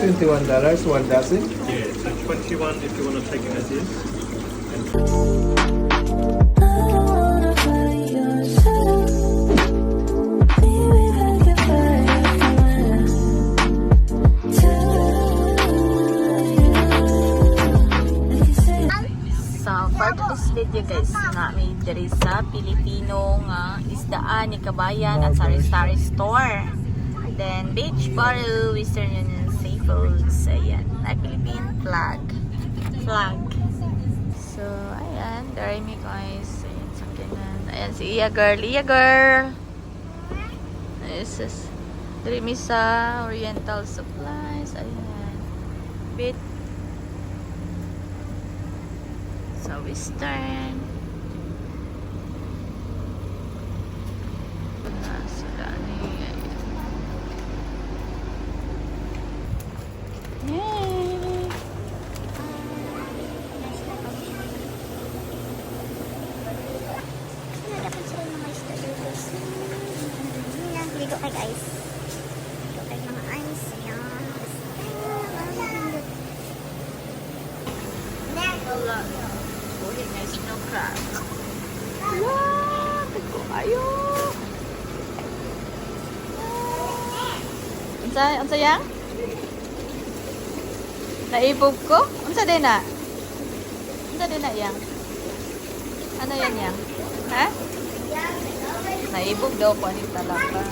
$21, one dozen. Yeah, so 21 if you want to take it as is. So, for today's video guys, nga may diri sa Pilipino nga isdaan ni Kabayan at Sari-Sari Store. Then, beach bottle, Western Union Seafoods. Ayan, na Philippine flag. So, ayan, dari mi guys. Ayan, sakinan. Ayan, si Iya Girl. Iya Girl! This is dari mi sa Oriental Supplies. Ayan. Bit sa Western. Sila ni yay! Dapat sila ng mga isda guys. Yan, ligo kay guys. Ligo kay mga ice. Yan. Wala. Buhay na snow crab. Wow! Tagko kayo! Unsa yang? Naibog ko? Unsa din na? Unsa din na yang? Ano yan yang? Ha? Naibog daw ko aning talapa.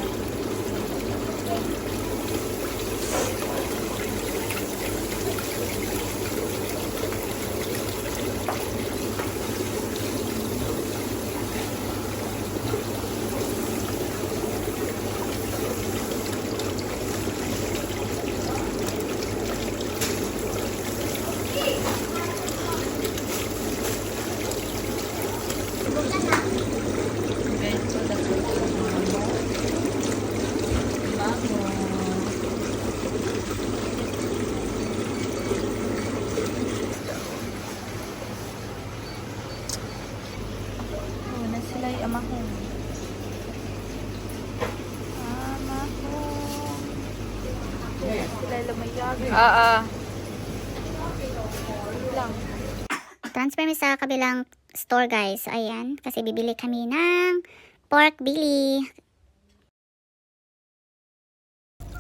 Sila'y amahong. Sila'y lumayagi. Lang. Transfer mi sa kabilang store guys. Ayan. Kasi bibili kami ng pork belly.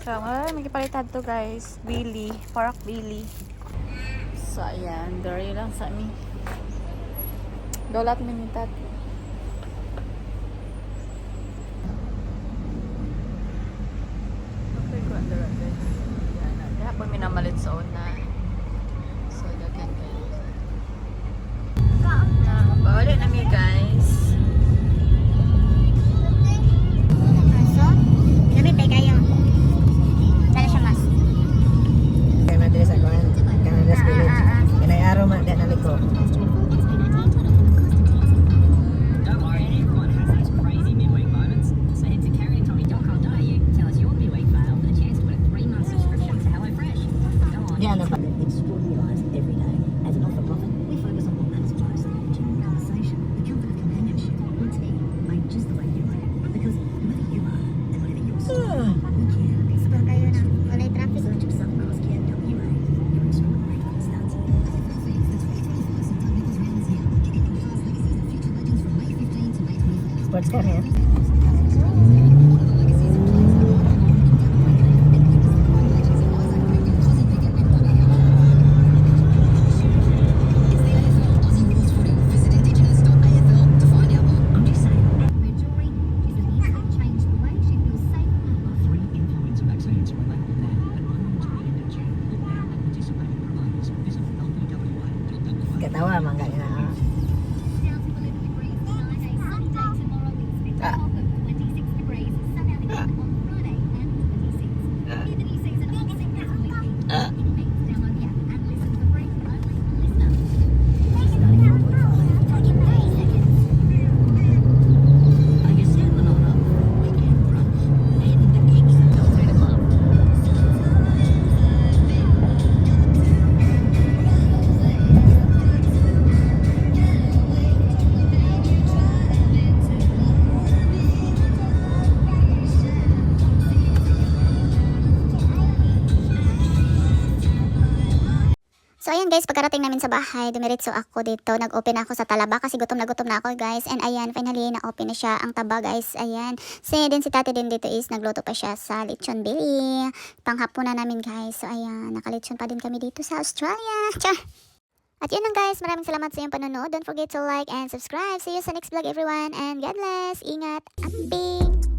So, may kipalitan to guys. Billy. Pork Billy. So, ayan. Dari lang sa amin. Dolat minitat. Okay, ko under guys. Ayan. Kaya po minamalit sa una. So, dagan kayo. Bawali na mi guys. So, gabi pa kayo. Dala siya mas. Kaya madres ako Canada's Village. Kanay araw man din naliko. Yeah, no, but extraordinary lives every day. As an not-for-profit, we focus on what matters most: genuine conversation, the comfort of companionship, routine, made just the way you are. Because whoever you are and whatever your story, we care. Explore kayo na. Walay traffic. Search of Sunrise Care WA. Your extraordinary life starts here. Sports car yan. Katawa man ka nga. guys, pagkarating namin sa bahay, dumiretso ako dito. Nag-open ako sa talaba kasi gutom na ako guys. And ayan, finally na-open na siya ang taba guys. Ayan. Then si Tati din dito is nagluto pa siya sa lechon belly. Panghapunan namin guys. So ayan, nakalechon pa din kami dito sa Australia. Char! At yun lang guys, maraming salamat sa iyong panonood. Don't forget to like and subscribe. See you sa next vlog everyone. And God bless. Ingat. Amping!